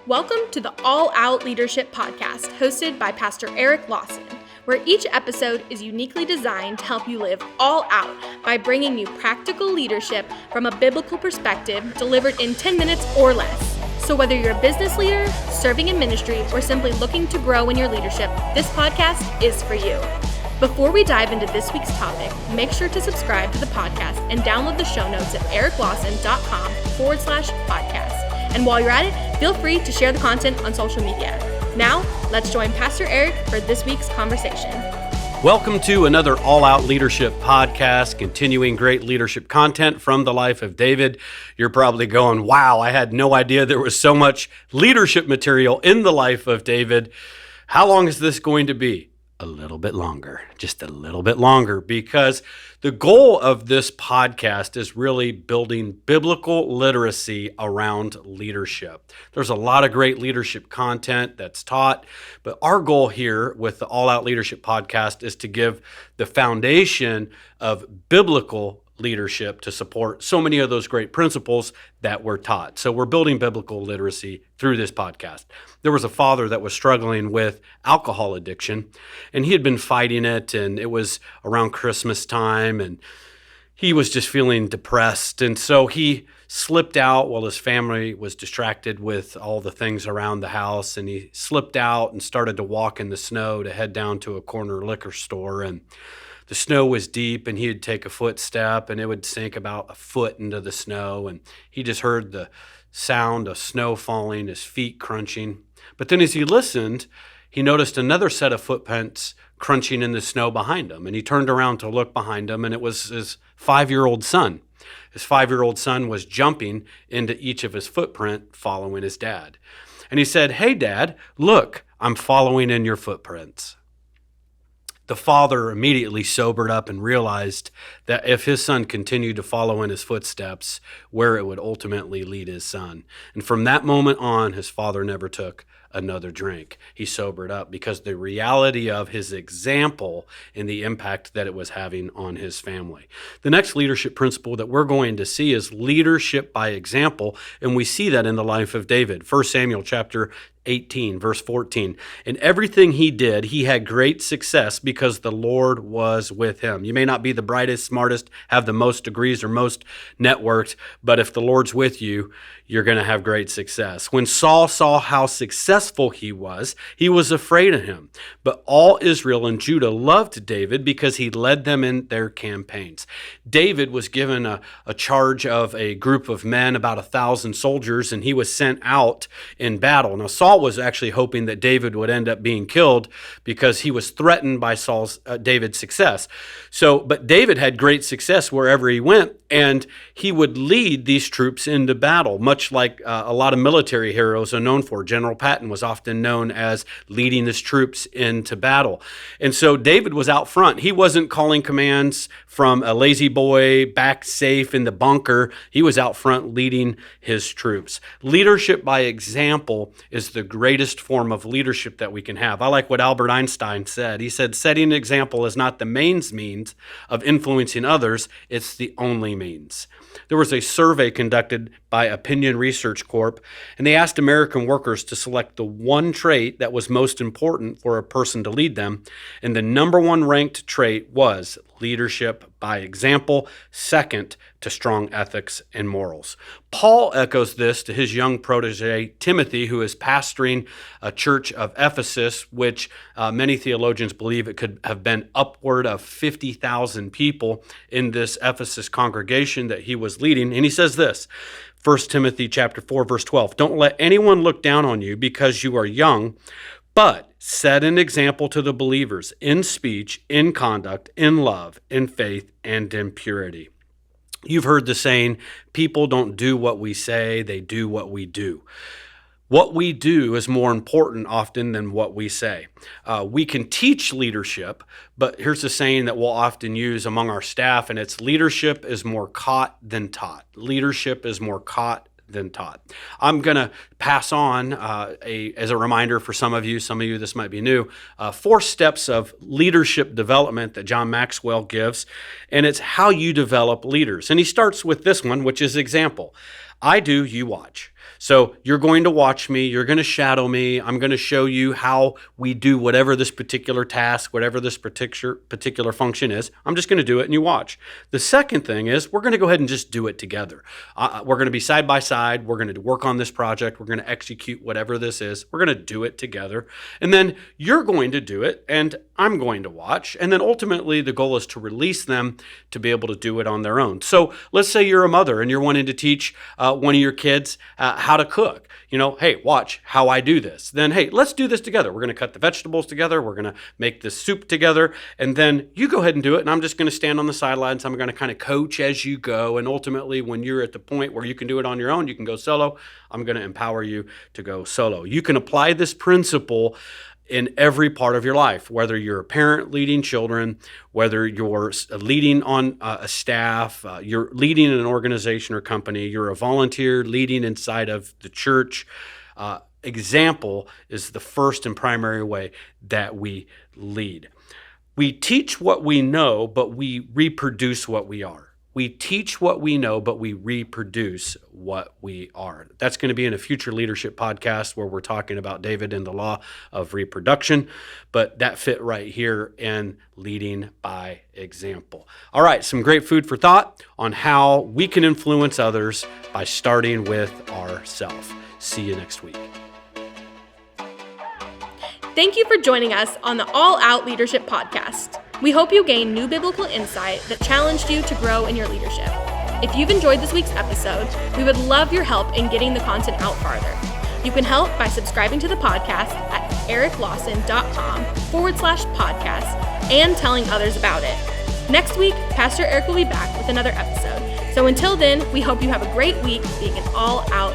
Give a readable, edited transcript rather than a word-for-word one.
Welcome to the All Out Leadership Podcast, hosted by Pastor Eric Lawson, where each episode is uniquely designed to help you live all out by bringing you practical leadership from a biblical perspective delivered in 10 minutes or less. So whether you're a business leader, serving in ministry, or simply looking to grow in your leadership, this podcast is for you. Before we dive into this week's topic, make sure to subscribe to the podcast and download the show notes at ericlawson.com/podcast. And while you're at it, feel free to share the content on social media. Now, let's join Pastor Eric for this week's conversation. Welcome to another All Out Leadership Podcast, continuing great leadership content from the life of David. You're probably going, wow, I had no idea there was so much leadership material in the life of David. How long is this going to be? A little bit longer, just a little bit longer, because the goal of this podcast is really building biblical literacy around leadership. There's a lot of great leadership content that's taught, but our goal here with the All Out Leadership Podcast is to give the foundation of biblical leadership to support so many of those great principles that we're taught. So we're building biblical literacy through this podcast. There was a father that was struggling with alcohol addiction, and he had been fighting it, and it was around Christmas time, and he was just feeling depressed. And so he slipped out while his family was distracted with all the things around the house, and he slipped out and started to walk in the snow to head down to a corner liquor store. And the snow was deep, and he'd take a footstep, and it would sink about a foot into the snow, and he just heard the sound of snow falling, his feet crunching. But then as he listened, he noticed another set of footprints crunching in the snow behind him, and he turned around to look behind him, and it was his 5-year-old son. His 5-year-old son was jumping into each of his footprint, following his dad. And he said, "Hey, Dad, look, I'm following in your footprints." The father immediately sobered up and realized that if his son continued to follow in his footsteps, where it would ultimately lead his son. And from that moment on, his father never took another drink. He sobered up because the reality of his example and the impact that it was having on his family. The next leadership principle that we're going to see is leadership by example, and we see that in the life of David. 1 Samuel chapter 18, verse 14. In everything he did, he had great success because the Lord was with him. You may not be the brightest, smartest, have the most degrees or most networked, but if the Lord's with you, you're going to have great success. When Saul saw how successful he was afraid of him. But all Israel and Judah loved David because he led them in their campaigns. David was given a charge of a group of men, about 1,000 soldiers, and he was sent out in battle. Now, Saul was actually hoping that David would end up being killed because he was threatened by David's success. But David had great success wherever he went, and he would lead these troops into battle, much like a lot of military heroes are known for. General Patton was often known as leading his troops into battle. And so David was out front. He wasn't calling commands from a lazy boy back safe in the bunker. He was out front leading his troops. Leadership by example is the greatest form of leadership that we can have. I like what Albert Einstein said. He said, setting an example is not the main means of influencing others, it's the only means. There was a survey conducted by Opinion Research Corp, and they asked American workers to select the one trait that was most important for a person to lead them, and the number one ranked trait was leadership by example, second to strong ethics and morals. Paul echoes this to his young protege, Timothy, who is pastoring a church of Ephesus, which many theologians believe it could have been upward of 50,000 people in this Ephesus congregation that he was leading. And he says this, 1 Timothy chapter 4, verse 12, "Don't let anyone look down on you because you are young, but set an example to the believers in speech, in conduct, in love, in faith, and in purity." You've heard the saying, people don't do what we say, they do what we do. What we do is more important often than what we say. We can teach leadership, but here's a saying that we'll often use among our staff, and it's leadership is more caught than taught. Leadership is more caught than taught. I'm going to pass on as a reminder for some of you this might be new, 4 steps of leadership development that John Maxwell gives, and it's how you develop leaders. And he starts with this one, which is example. I do, you watch. So you're going to watch me, you're going to shadow me, I'm going to show you how we do whatever this particular task, whatever this particular function is. I'm just going to do it and you watch. The second thing is we're going to go ahead and just do it together. We're going to be side by side. We're going to work on this project. We're going to execute whatever this is. We're going to do it together. And then you're going to do it and I'm going to watch. And then ultimately the goal is to release them to be able to do it on their own. So let's say you're a mother and you're wanting to teach one of your kids how to cook. Hey, watch how I do this. Then, hey, let's do this together. We're going to cut the vegetables together. We're going to make this soup together. And then you go ahead and do it. And I'm just going to stand on the sidelines. I'm going to kind of coach as you go. And ultimately, when you're at the point where you can do it on your own, you can go solo. I'm going to empower you to go solo. You can apply this principle in every part of your life, whether you're a parent leading children, whether you're leading on a staff, you're leading an organization or company, you're a volunteer leading inside of the church. Example is the first and primary way that we lead. We teach what we know, but we reproduce what we are. We teach what we know, but we reproduce what we are. That's going to be in a future leadership podcast where we're talking about David and the law of reproduction, but that fit right here in leading by example. All right, some great food for thought on how we can influence others by starting with ourselves. See you next week. Thank you for joining us on the All Out Leadership Podcast. We hope you gained new biblical insight that challenged you to grow in your leadership. If you've enjoyed this week's episode, we would love your help in getting the content out farther. You can help by subscribing to the podcast at ericlawson.com/podcast and telling others about it. Next week, Pastor Eric will be back with another episode. So until then, we hope you have a great week being an all-out